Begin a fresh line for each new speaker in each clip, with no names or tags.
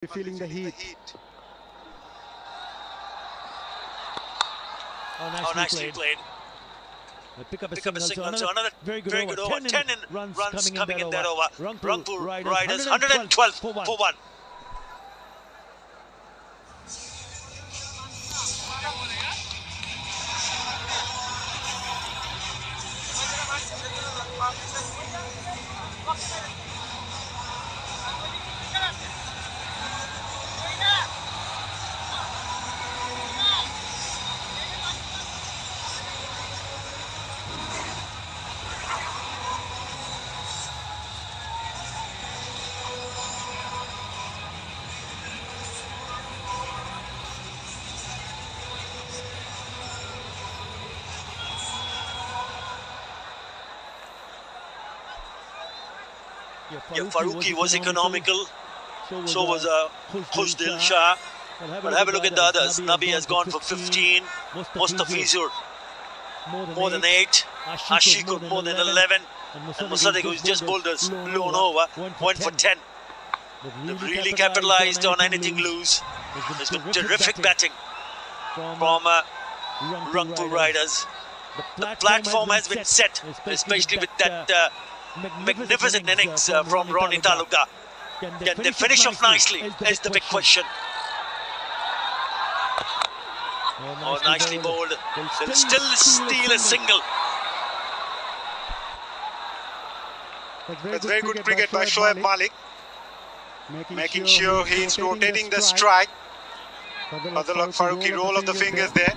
feeling the heat.
Oh, nicely played.
Pick up
a signal, so another
very good
over. 10
runs
coming in that over. Rangpur Riders
112
for 1. Farooqi was economical, so was Khusdil Shah. But have a look at the others. Nabi has gone for 15, Mustafizur more than 8, Ashikur more than 11, and Musaddiq, who's just bowled us blown over, went for 10. They've really capitalised on anything loose. There's been terrific batting from Rangpur Riders. The platform has been set, especially with that magnificent innings from Ronnie Talukdar. Can they finish off nicely is the big question. Oh, nicely bowled. They'll still steal a single.
That's very good cricket by Shoaib Malik, making sure he's rotating the strike. Fadlul Farooqi, roll of the fingers there.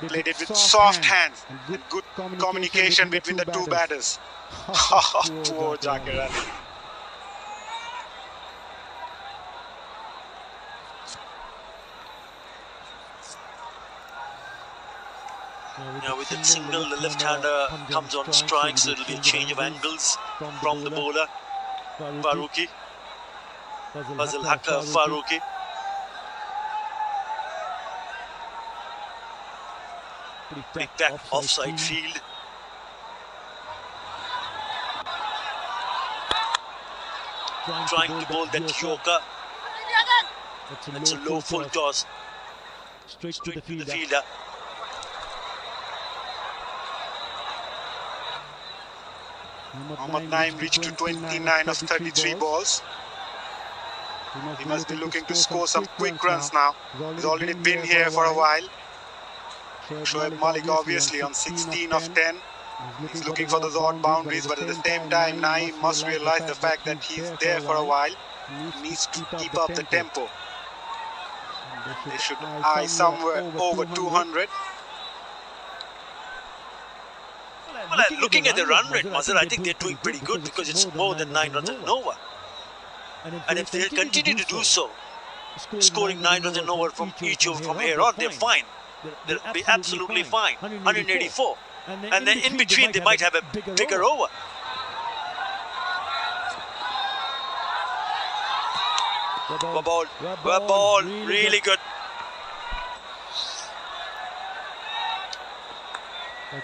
Played it with soft hands and good communication between the two batters. Poor Zakir Ali.
Now with that single, the left-hander comes on strike, so it'll be a change of angles from the bowler, Farooqi, Fazil Haq Farooqi. Pretty back offside field. Trying to bowl that Yorker. That's a low full toss. Straight to the fielder.
Mohammad Naeem reached to 29 of 33 balls. He must be looking to score some quick runs now. He's already been here for a while. Shoaib Malik obviously on 16 of 10. He's looking for those odd boundaries, but at the same time, Naeem must realize the fact that he's there for a while. He needs to keep up the tempo. They should eye somewhere over 200.
Well, looking at the run rate, Mazhar, I think they're doing pretty good because it's more than 9 runs and over. And if they continue to do so, scoring 9 runs and over from each over from here on, they're fine. They'll be absolutely fine. 184. And then in between, they might have a bigger over. Well ball, really good.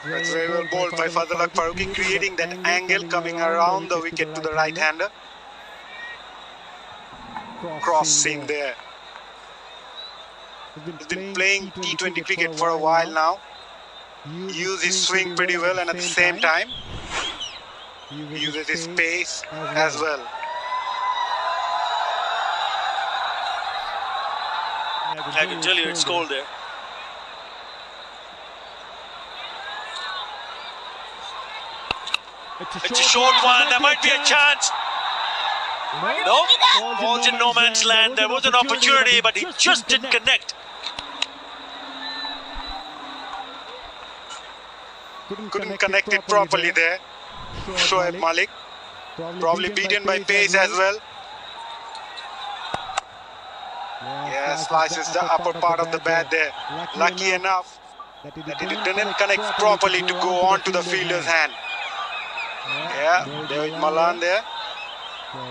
That's very well bowled by Fadlul Farooqi, creating that angle coming around the wicket to the right-hander. Cross seam there. He's been playing T20 cricket for a while now. He uses his swing pretty well, and at the same time, he uses his pace as well.
I can tell you it's cold there. It's a short one, there might be a chance. No, ball's in no man's land. There was an opportunity, but he just didn't connect.
Couldn't connect it properly there. Shoaib Malik, probably beaten by pace as well. Yeah, slices the upper part of the bat there. Lucky enough that it didn't connect properly to go on to the fielder's hand. Yeah, David Malan there.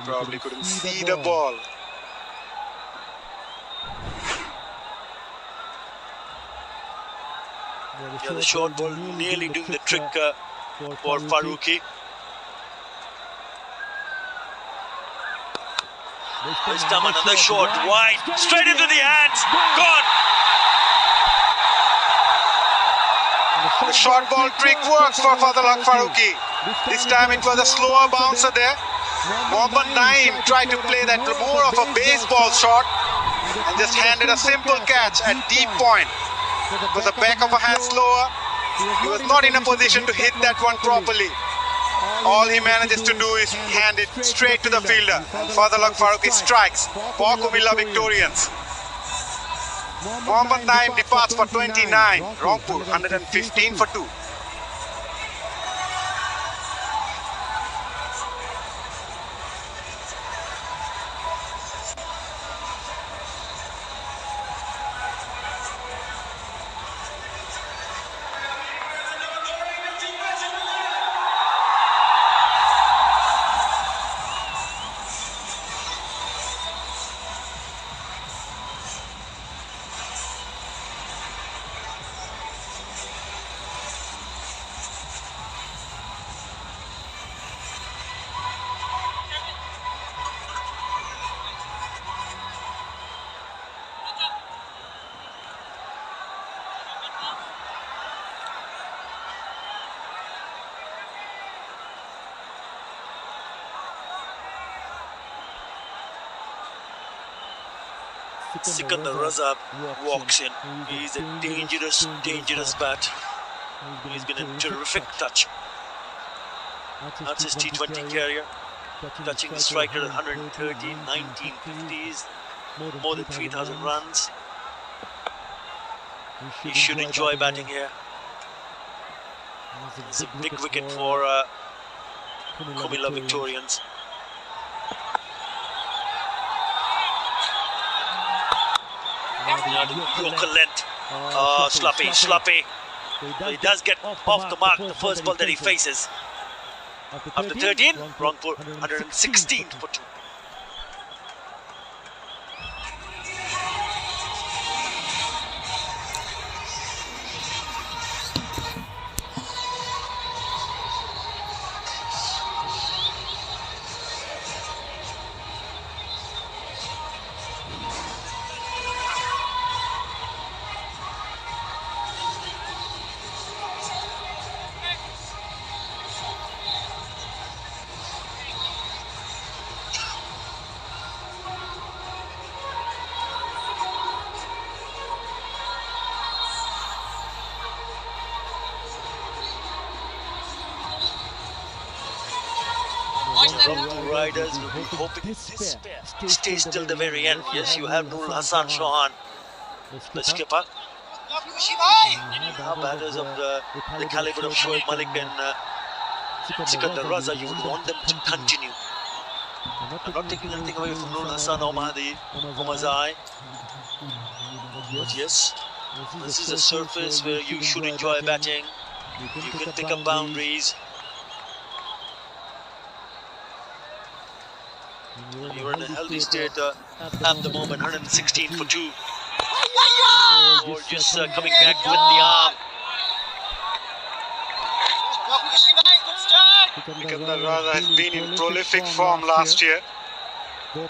Probably couldn't see the ball.
Yeah, the short ball nearly doing the trick for Farooqi. This time another shot wide, straight into the hands, gone.
The short ball trick works for Fadlul Farooqi. This time it was a slower bouncer there. Mohammad Naeem tried to play that more of a baseball shot and just handed a simple catch at deep point. It was the back of a hand slower. He was not in a position to hit that one properly. All he manages to do is hand it straight to the fielder. Fadlul Farooqi strikes. For Kumilla Victorians. Mohammad Naeem departs for 29. Rangpur 115 for 2.
Sikandar Raza walks in. He's a dangerous bat. He's been a terrific touch. That's his T20 career. Touching the strike rate at 130, 1950s, more than 3,000 runs. He should enjoy batting here. It's a big wicket for Kumilla Victorians. Local length. Sloppy. He does get off the mark the first ball that he faces. After 13, Rangpur 116 for 2. Riders will be hoping this pair stays till the very end. Yes, you have Nurul Hassan Chauhan, the skipper. Batters of the caliber of Shoaib Malik and Sikandar Raza, you would want them to continue. I'm not taking anything away from Nurul Hassan or Mahdi Omazai. But yes, this is a surface where you should enjoy batting. You can pick up boundaries. You're in a healthy state at the moment. 116 for 2. Or just coming back with the arm.
Sikandar Raza has been in prolific form last year,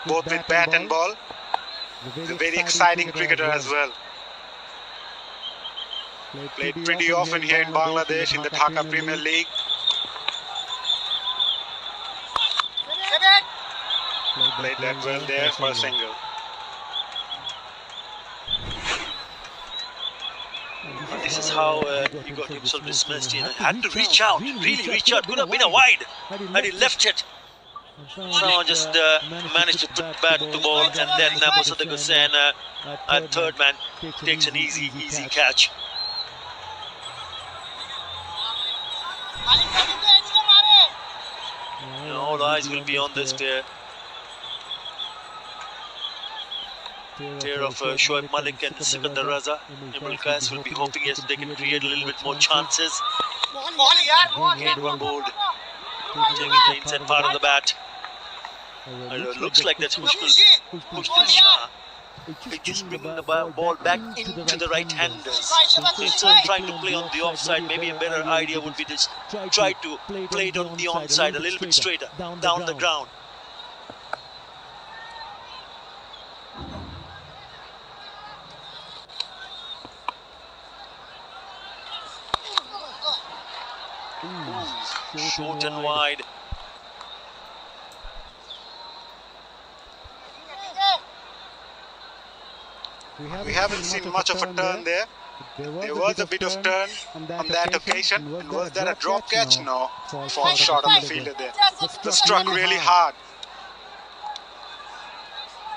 both with bat and ball. He's a very exciting cricketer as well. Played pretty often here in Bangladesh in the Dhaka Premier League. Played that well there for a single.
This is how he got himself dismissed. He had to reach out, really reach out. Could have been a wide had he left it. Someone just managed to put bat to ball, and then Mosaddek Hussain, at third man, takes an easy catch. All eyes will be on this pair. Pair of Shoaib Malik and Sikandar Raza. Imran Qais will be hoping yes, they can create a little bit more chances. Again, one board, taking the inside part of the bat. It looks like that's Khushbul Shah. It's just bringing the ball back into the right-handers. Instead of trying to play on the offside, maybe a better idea would be to try to play it on the onside, a little bit straighter, down the ground. Short and wide.
We haven't seen much of a turn there. There was a bit of turn on that occasion. And was that a drop catch? No. Fall short of the fielder there. It struck really hard.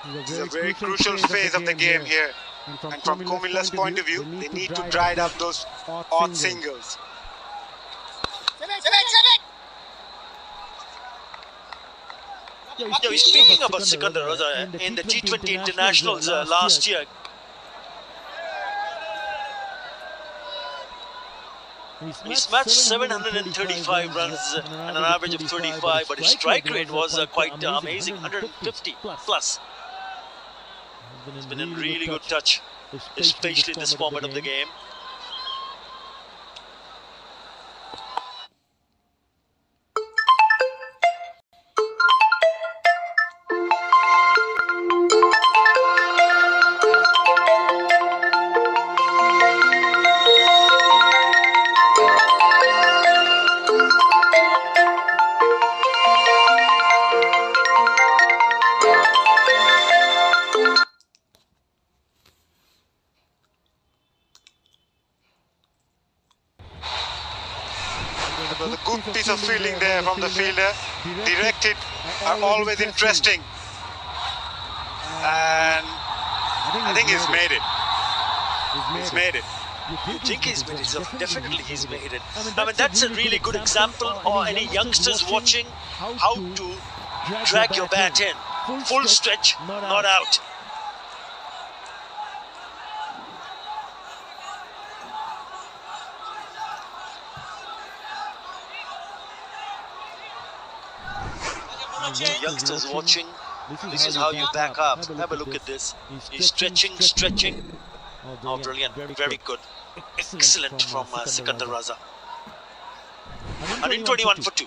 It's a very crucial phase of the game here. And from Kumilla's point of view, they need to dry up those odd singles.
Speaking about Sikandar Raza, in the T20 internationals last year, he smashed 735 runs and an average of 35, but his strike rate was quite amazing, 150 plus. It's been a really good touch, especially in this format of the game.
It was a good piece of fielding there from the fielder. Directed are always interesting. And I think he's made it. He's made it.
You think he's made it? Definitely he's made it. I mean, that's a really good example for any youngsters watching how to drag your bat in. Full stretch, not out. Youngsters watching, this is how you back up. Have a look at this. He's stretching. Oh, brilliant. Very good. Excellent from Sikandar Raza. 121 for 2.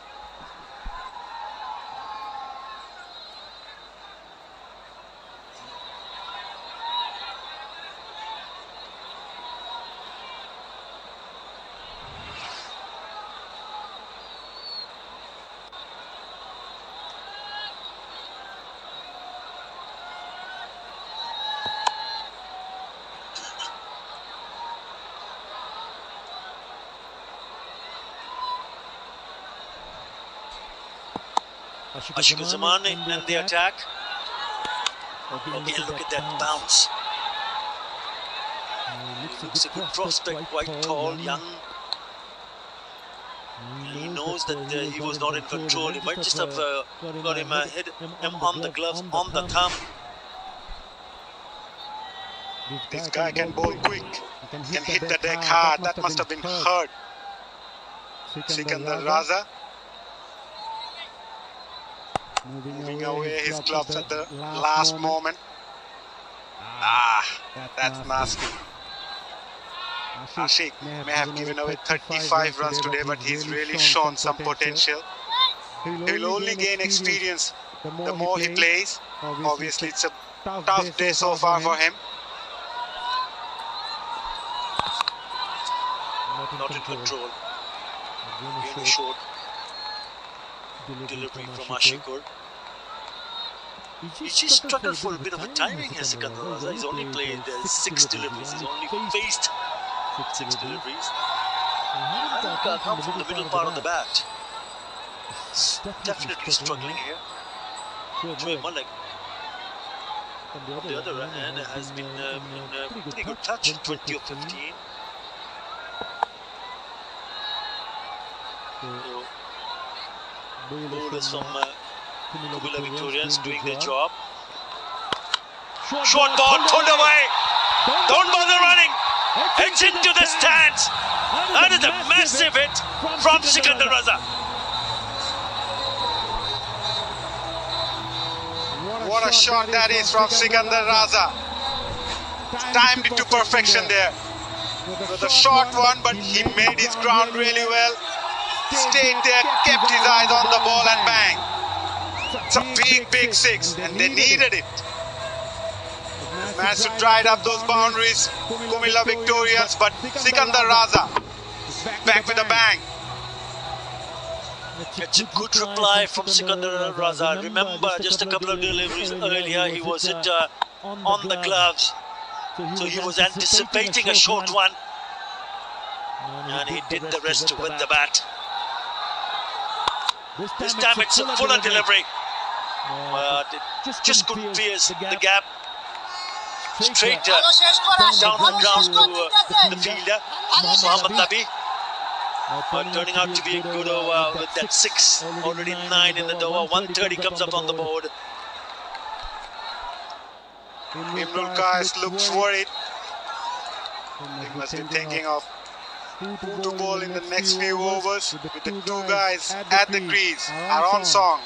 Ashika Zaman in the attack. Okay, look at that bounce. Looks a good prospect, quite tall, young. He knows that he was not in control. He might just have got him hit him on the glove, on the thumb.
This guy can bowl quick. He can hit the deck hard. That must have been hurt. Sikandar Raza moving away his gloves at the last moment. That's nasty. Ashik may have given away 35 runs today, but he's really shown some potential. He'll only gain experience the more he plays. Obviously, it's a tough day so far for him.
Not in control. Really short delivery from Ashikur. He just struggled for a bit of a timing here, Sikandar Raza. He's only played 6 deliveries. He's only faced 6 deliveries. And come from the middle part of the bat. Definitely struggling here. Shoaib Malik, on the other hand, has been in a pretty good touch, 20 of 15. Bowlers from Kumilla Victorians doing their job. Short ball, pulled away. Don't bother running. It's into the stands. That is a massive hit from Sikandar Raza.
What a shot that is from Sikandar Raza. Timed it to perfection there. It was a short one, but he made his ground really well. Stayed there, kept his eyes on the ball and bang. It's a big 6 and they needed it. Managed to drive up those boundaries, Kumilla Victorians, but Sikandar Raza back with a bang.
It's a good reply from Sikandar Raza. Remember, just a couple of deliveries earlier, he was hit on the gloves. So he was anticipating a short one. And he did the rest with the bat. This time it's a fuller delivery. But it just couldn't pierce the gap. Straight down the ground to the fielder, Mohammad Nabi. Turning out to be a good over with that 6, already 9 in the over. 130 comes up on the board.
Imrul Qais looks worried. He must be thinking of who to bowl in the next few overs with the two guys at the crease are on song.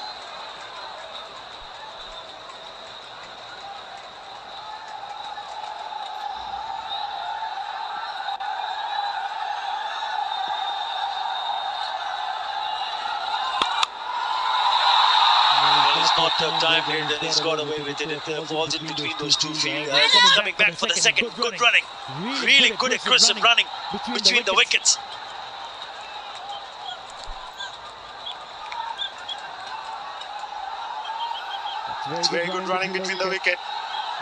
Not timed it, and he's got away with it. It falls in between those two fielders. He's coming back for the second. Good running. Really good aggressive running between the wickets.
It's very good running between the wicket.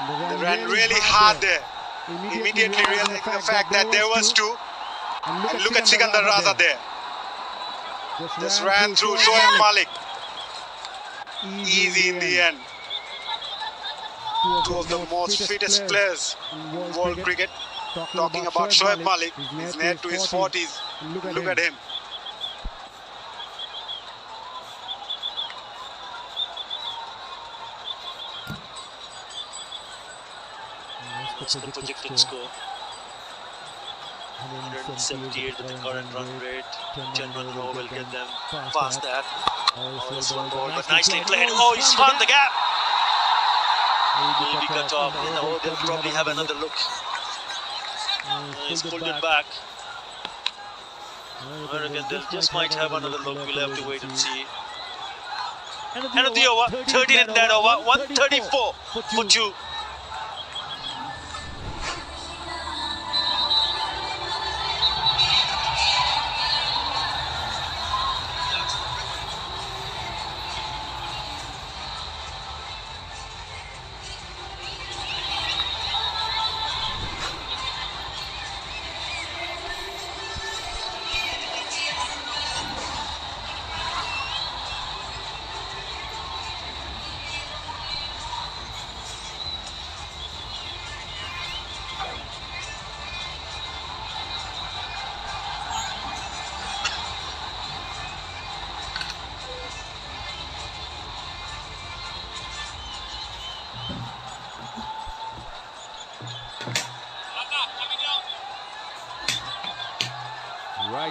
They ran really hard there. Immediately realizing the fact that there was two. And look at Sikandar Raza there. Just ran through Shoaib Malik. Easy in the end. Two of the most fittest players in world cricket. Talking about Shoaib Malik, he's near to his 40s. Look at him.
What's the projected score? 178 with the current run rate. 10 run more will get them past that. Oh, this one ball, but nicely played. Oh, he's found the gap. Will be cut off. Oh, they'll probably have another look. He's pulled it back. I reckon they just might have another look. We'll have to wait and see. End of the over. 13 in that over. 134 for 2.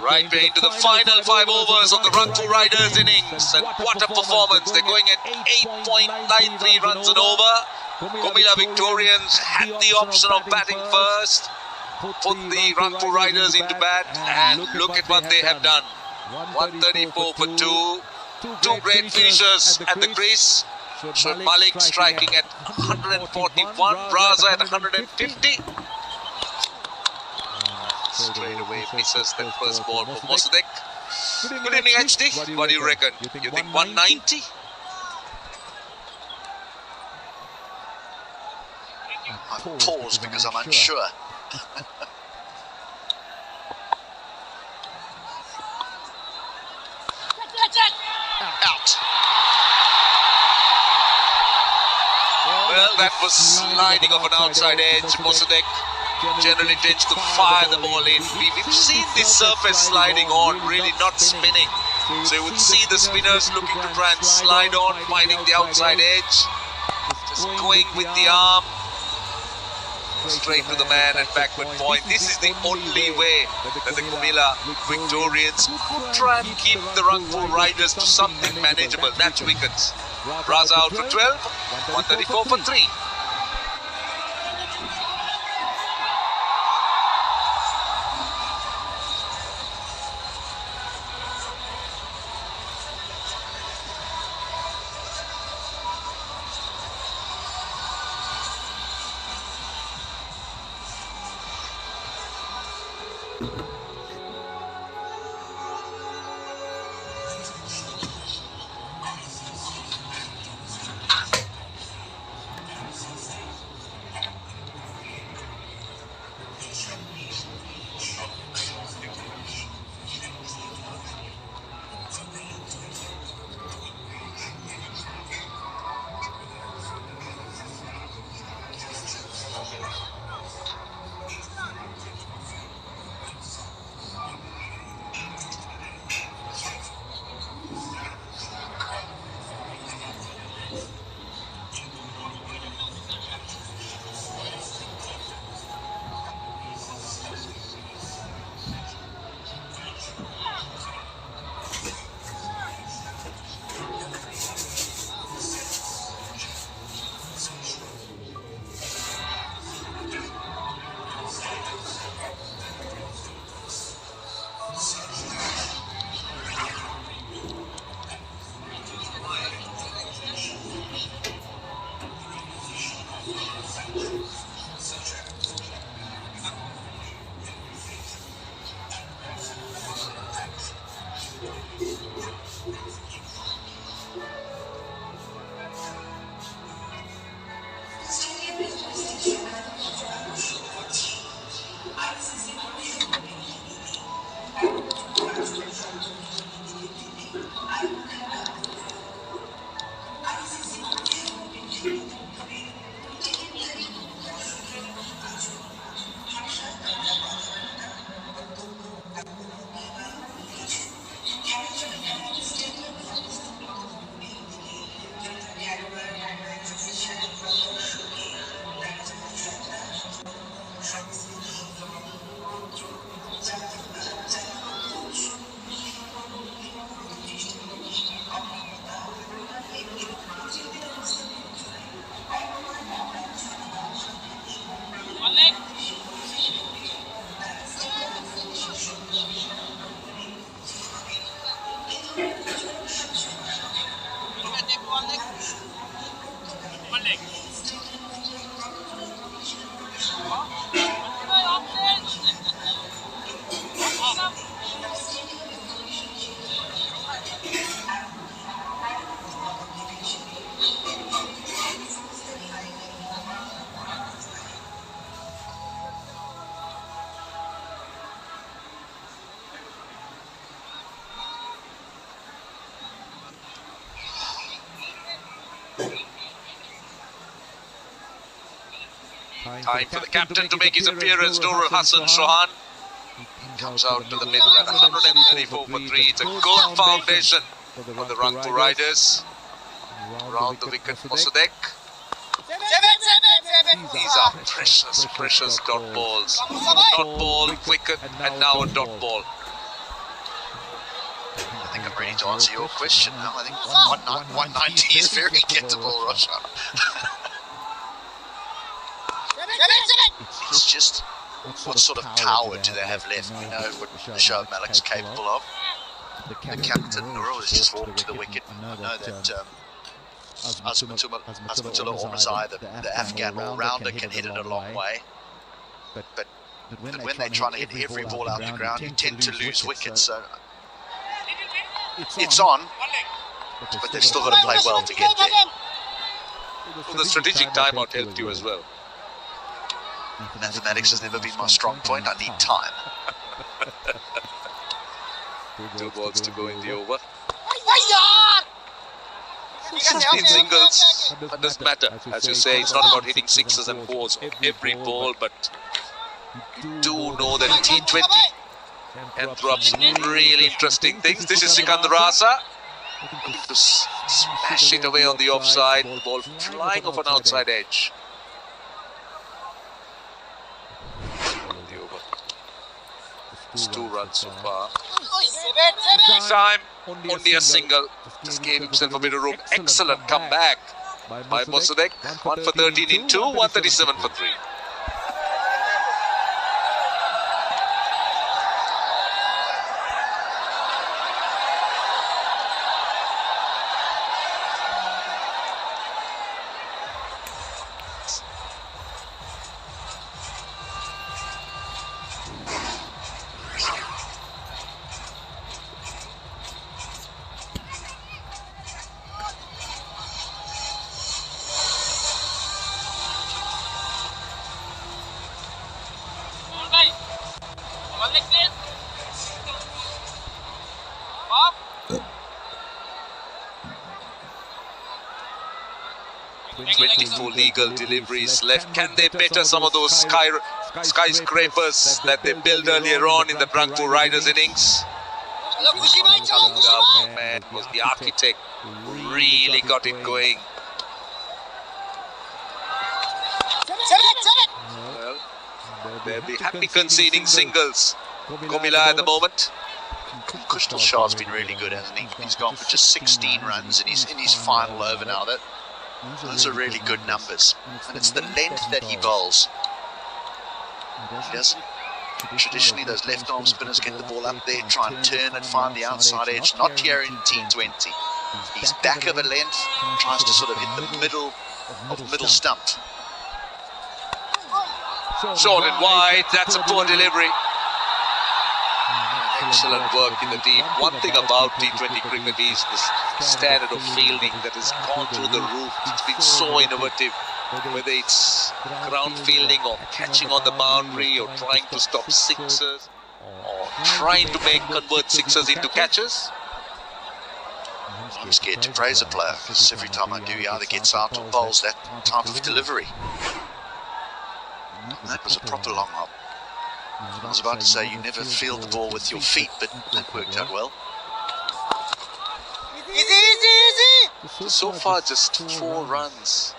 Right way into the final 5 overs of the Rangpur Riders innings. And what a performance. They're going at 8.93 runs and over. Kumila Victorians had the option of batting first. Put the Rangpur Riders into bat. And look at what they have done. 134 for 2. Two great finishers at the crease. Shoaib Malik striking at 141. Raza at 150. Straight away misses that first ball for Mossadegh. Good evening, HD. What do you reckon? You think 190?
I pause because I'm unsure. Out.
Well, that was sliding off an outside edge. Mossadegh generally tends to fire the ball in. We've seen this surface sliding on, really not spinning. So you would see the spinners looking to try and slide on, finding the outside edge. Just going with the arm. Straight to the man at backward point. This is the only way that the Kumila Victorians could try and keep the Rangpur Riders to something manageable. That's wickets. Raza out for 12, 134 for 3. Time for the captain to make his appearance. Nurul Hassan Shohan comes out to the middle at 134 for 3. It's a good foundation for the Rangpur Riders. Round the wicket for Sadek. These are precious, precious dot balls. Dot ball, wicket, and now a dot ball.
I think I'm ready to answer your question now. I think 190 is very gettable, Roshan. It's just, what sort of power do they have left? We know what Shoaib Malik's capable of. The captain, Nurul, has just walked to the wicket. I know that Azmatullah Ormazai, the Afghan all-rounder, can hit it a long way. But when they're trying to hit every ball out the ground, you tend to lose wickets. So it's on, but they've still got to play well to get there.
Well, the strategic timeout helped you as well.
Mathematics has never been my strong point. I need time.
2 balls to go in the over. 16 singles, that doesn't matter. As you say, it's not about hitting sixes and fours on every ball, but you do know that T20 can throw up some really interesting things. This is Sikandar Raza looking to smash it away on the offside. Ball flying off an outside edge. It's 2 runs so far. This time, only a single. Just gave himself a bit of room. Excellent comeback by Mosadek. 1 for 13 in 2, 137 for 3. Legal deliveries left. Can they better some of those skyscrapers that they built earlier on in the Rangpur Riders innings? Man was the architect, really got it going. Well, they'll be happy conceding singles. Komila at the moment.
Kushal Shah's been really good, hasn't he? He's gone for just 16 runs in his final over now. Those are really good numbers, and it's the length that he bowls. He doesn't. Traditionally, those left-arm spinners get the ball up there, try and turn and find the outside edge. Not here in T20. He's back of a length, tries to sort of hit the middle of the middle stump.
Short and wide, that's a poor delivery. Excellent work in the deep. One thing about T20 cricket is the standard of fielding that has gone through the roof. It's been so innovative, whether it's ground fielding or catching on the boundary or trying to stop sixers or trying to convert sixers into catches.
I'm scared to praise a player because every time I do, he either gets out or bowls that type of delivery. And that was a proper long hop. I was about to say you never field the ball with your feet, but that worked out well.
So far, just 4 runs.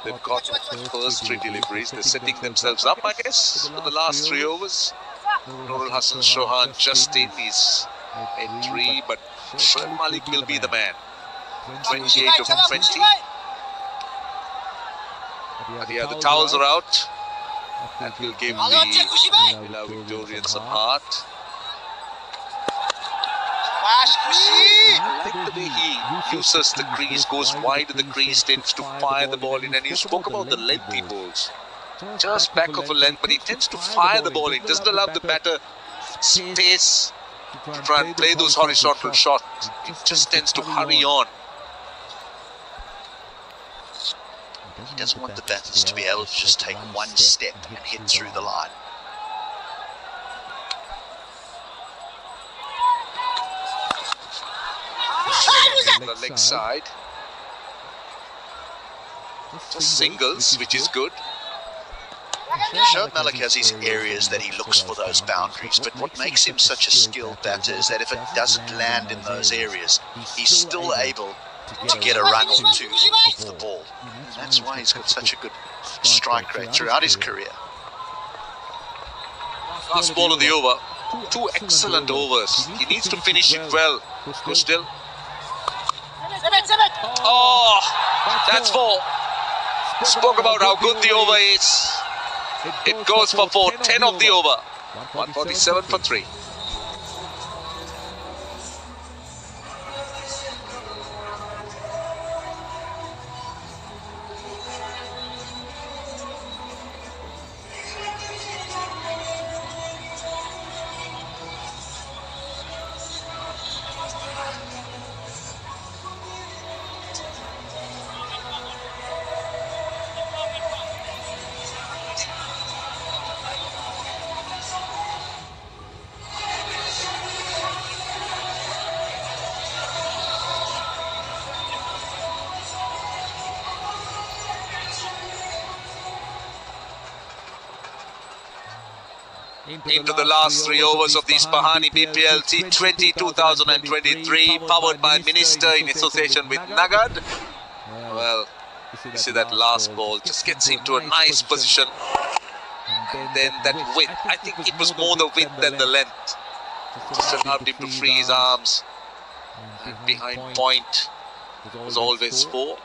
They've got the first 3 deliveries. They're setting themselves up, I guess, for the last 3 overs. Nurul Hassan Chauhan just in. He's made 3, but Shoaib Malik will be the man. 28 of 20. Yeah, the towels are out. That will give the Mila Victorians some heart. I like the way he uses the crease, goes wide of the crease, tends to fire the ball in. And you spoke about the length he bowls. Just back of a length, but he tends to fire the ball in. Doesn't allow the batter space to try and play those horizontal shots. He just tends to hurry on.
He doesn't want the batters to be able to just take one step and hit through the line.
The leg side. Just singles, which is good.
Shoaib Malik has his areas that he looks for those boundaries, but what makes him such a skilled batter is that if it doesn't land in those areas, he's still able to get a run or 2 off the ball. And that's why he's got such a good strike rate throughout his career.
Last ball of the over. 2 excellent overs. He needs to finish it well. Go still. Oh, that's 4. Spoke about how good the over is. It goes for 4. 10 of the over. 147 for 3. Into the last 3 overs of the Isfahani BPL T20 2023, powered by Minister in association with Nagad. Well, you see that last ball just gets into a nice position. And then that width, I think it was more the width than the length. Just allowed him to free his arms. And behind point was always 4.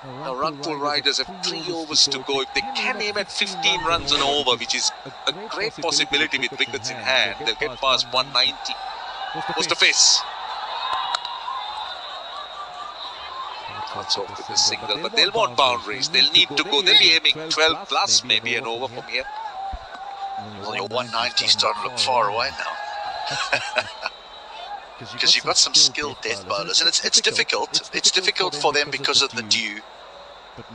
Now Rangpur Riders have 3 overs to go. If they can aim at 15 runs an over, which is a great possibility with wickets in hand, they'll get past 190. Mustafiz. Cuts off with a single, but they'll want boundaries. They'll need to go. They'll be aiming 12 plus, maybe an over from here.
Well, your 190 is starting to look far away now. Because you've got some skilled death bowlers, and it's difficult. It's difficult for them because of the dew.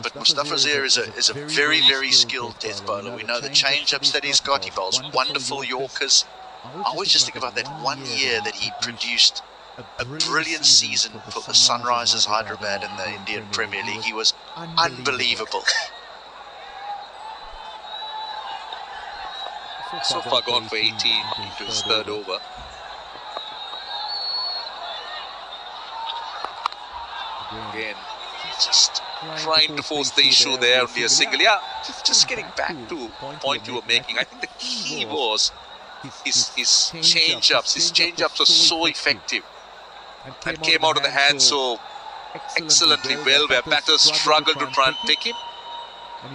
But Mustafa Zair is a very, very skilled death bowler. We know the change-ups that he's got. He bowls wonderful Yorkers. I always just think about that 1 year that he produced a brilliant season for the Sunrisers Hyderabad in the Indian Premier League. He was unbelievable.
So far gone for 18 into his 3rd over. Again, just trying to force the issue there on the single. Yeah, just getting back to the point you were making. I think the key was his change-ups. His change-ups were so effective and came out of the hand so excellently well, where batters struggled to try and pick him.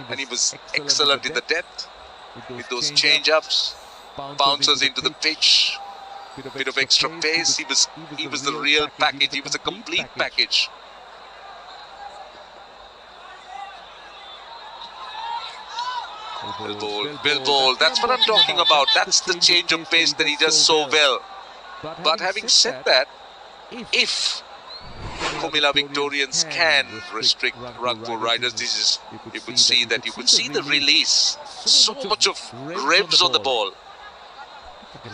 And he was excellent in the depth with those change-ups, bounces into the pitch, bit of extra pace. He was the real package. He was a complete package. Well bowled. That's what I'm talking about. That's the change of pace that he does so well. But having said that, if Comilla Victorians can restrict Rangpur Riders, this is, you could see the release. So much of revs on the ball.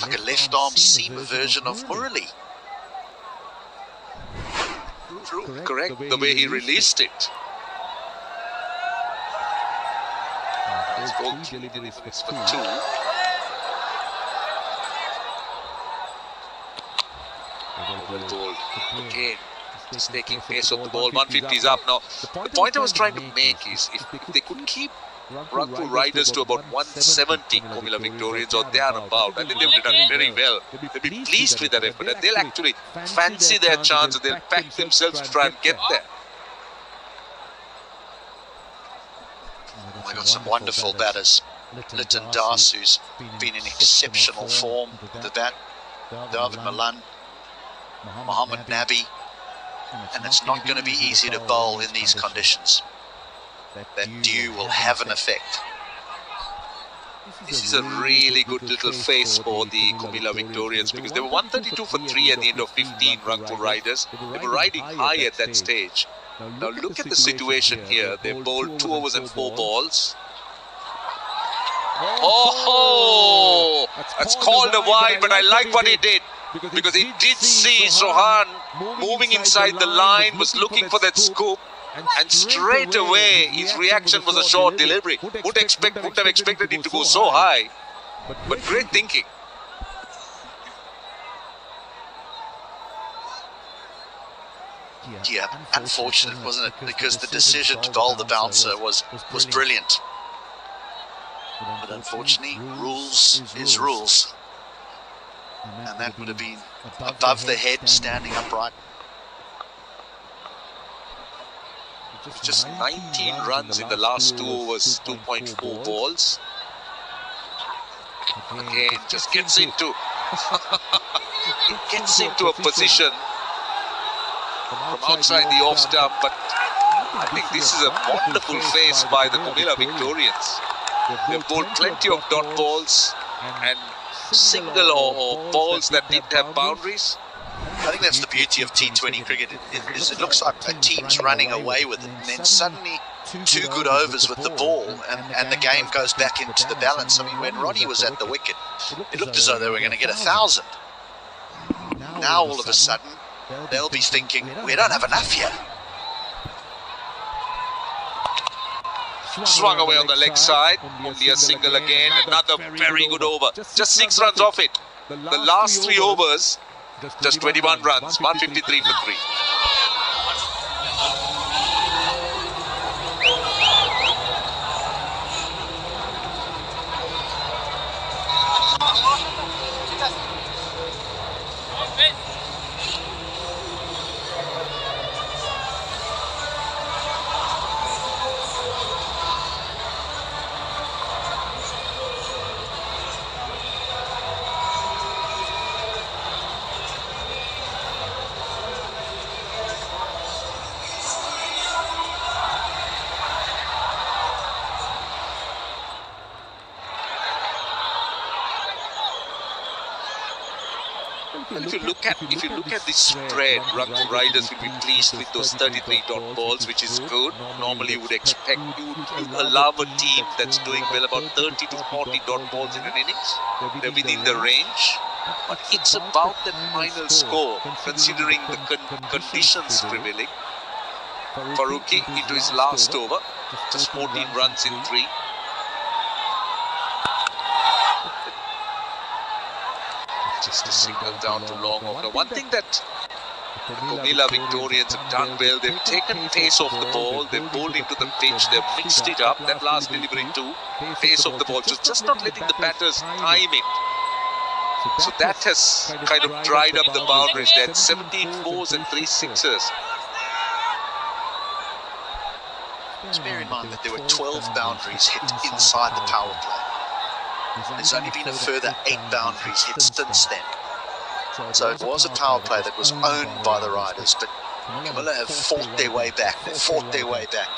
Like a left arm seamer version of Murali.
Correct, the way he released it. It's for 2. Well bowled. Again, just taking pace of the ball. 150 is up now. The point I was trying to make is if they could keep Rangpur Riders to about 170 Comilla Victorians or thereabout, I think they would have done very well. They'll be pleased with that effort and they'll actually fancy their chance and they'll pack themselves to try and get there.
They've got some wonderful batters. Liton Das, who's been in exceptional form with the bat. David Malan, Mohammad Nabi. And it's not going to be easy to bowl in these conditions. That dew will have an effect.
This is a really good little face for the Comilla Victorians because they were 132 for 3 at the end of 15 Rangpur Riders. They were riding high at that stage. Now look at the situation here. They bowled 2 overs and 4 balls. Oh, that's called a wide, but I like what he did because he did see Sohan moving inside the line, was looking for that scoop. And straight away, his reaction was a short delivery. Wouldn't have expected it to go so high. But great thinking.
Yeah, unfortunate, wasn't it? Because the decision to bowl the bouncer was brilliant. But unfortunately, rules is rules. And that would have been above the head, standing upright.
Just 19 runs in the last 2 overs, 2.4 balls. Again, just gets into a position from outside the off stump, but I think this is a wonderful face by the Comilla Victorians. They've bowled plenty of dot balls and single or balls that didn't have boundaries.
I think that's the beauty of T20 cricket. It looks like a team's running away with it, and then suddenly 2 good overs with the ball, and the game goes back into the balance. I mean, when Ronnie was at the wicket, it looked as though they were going to get 1,000. Now all of a sudden, they'll be thinking, we don't have enough here.
Swung away on the leg side, only a single again, another very good over. Just 6 runs off it. The last 3 overs, just 21 runs, 153 for 3. If you look at the spread, Rangpur Riders will be pleased with those 33 dot balls, which is good. Normally you would expect you allow a team that's doing well about 30 to 40 dot balls in an innings. They're within the range. But it's about that final score, considering the conditions prevailing. Farooqi into his last over, just 14 runs in 3. Just a single down to long off. Now, one thing that the Comilla Victorians have done well, they've taken pace off the ball, they've bowled into the pitch, they've mixed it up. That last delivery too, pace off the ball, just not letting the batters time it. So that has kind of dried up the boundaries. They had 17 fours and 3 sixes.
Just bear in mind that there were 12 boundaries hit inside the power play. There's only been a further 8 boundaries hit since then. So it was a power play that was owned by the Riders, but Comilla have fought their way back. They've fought their way back.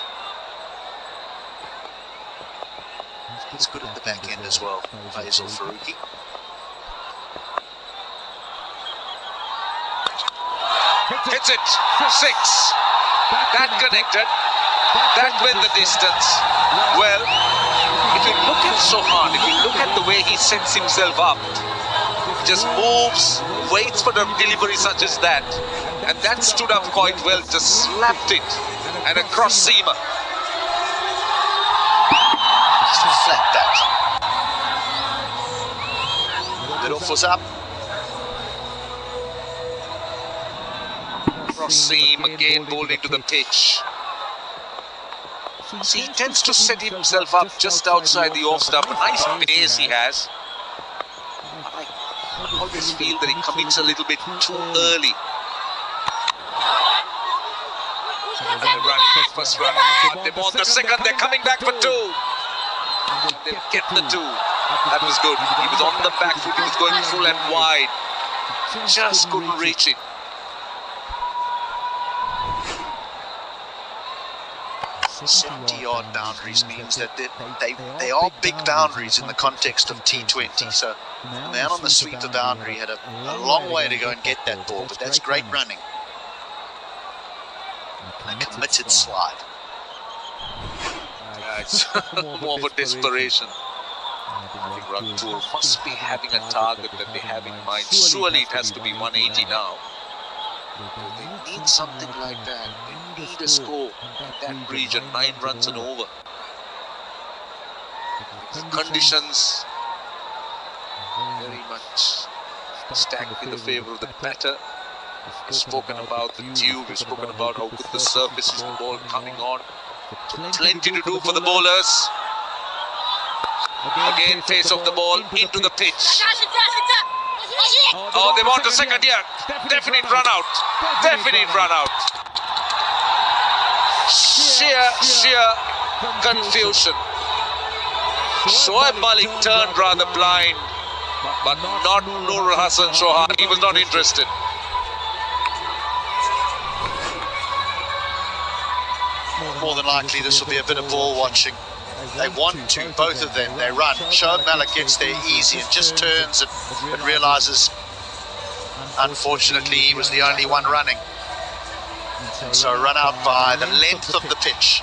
He's good at the back end as well, Faisal Faruqi.
Hits it. 6. That connected. That went the distance. Well, if you look at Sohan, if you look at the way he sets himself up, just moves, waits for the delivery such as that, and that stood up quite well, just slapped it, and a cross seamer.
Flat that. Middle was up.
Cross seam again bowled into the pitch. See, he tends to set himself up just outside the off stump. Nice pace he has. I always feel that he commits a little bit too early. First run. They want the second. They're coming back for 2. They'll get the 2. That was good. He was on the back foot. He was going full and wide. Just couldn't reach it.
70-odd boundaries means that they are big boundaries in the context of T20. So the man on the sweeper boundary had a long way to go and get that ball, but that's great running. A committed slide.
It's more of a desperation. I think Rangpur must be having a target that they have in mind. Surely it has to be 180 now. They need something like that. They need a score in that region, 9 runs and over. Conditions very much stacked in the favour of the batter. We've spoken about the dew, we've spoken about how good the surface is, the ball coming on. So plenty to do for the bowlers. Again, face of the ball into the pitch. Oh, they want a second here. Definite run out. Definite run out. Sheer confusion. Shoaib Malik turned rather blind, but not Nur Hassan Sohan. He was not interested.
More than likely this will be a bit of ball watching. They want to, both of them, they run. Shoaib Malik gets there easy and just turns and realises, unfortunately, he was the only one running. And so run out by the length of the pitch.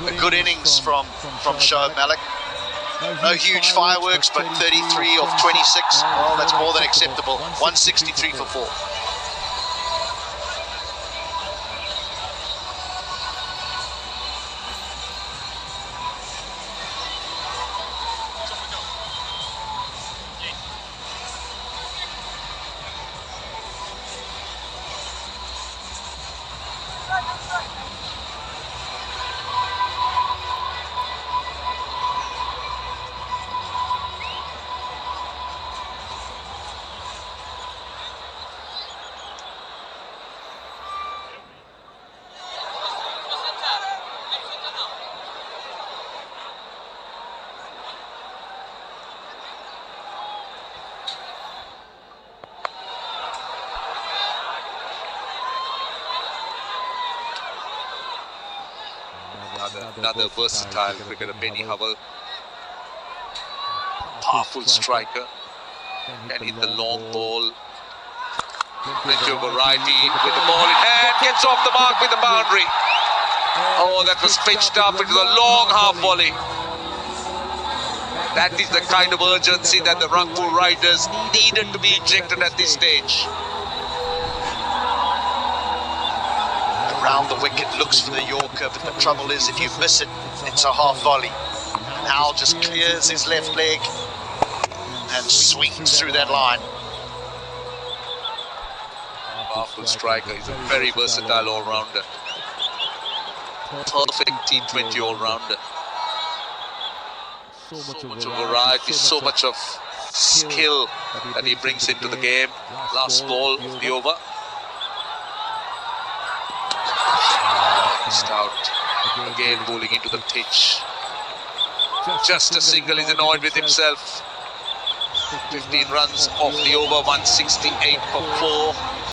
A good innings from Shoaib Malik. No huge fireworks, but 33 of 26. Well, that's more than acceptable. 163 for 4.
Another versatile cricketer, Benny Howell. Powerful striker. Can hit the long ball. Plenty of variety with the ball in hand. Gets off the mark with the boundary. Oh, that was pitched up into the long half volley. That is the kind of urgency that the Rangpur Riders needed to be injected at this stage.
Around the wicket, looks for the Yorker, but the trouble is if you miss it, it's a half volley. Al just clears his left leg and swings through that line.
Powerful striker, he's a very versatile all-rounder. Perfect T20 all-rounder. So much of variety, so much of skill that he brings into the game. Last ball of the over. Missed out. Again bowling into the pitch. Just a single, he's annoyed with himself. 15 runs off the over, 168 for 4.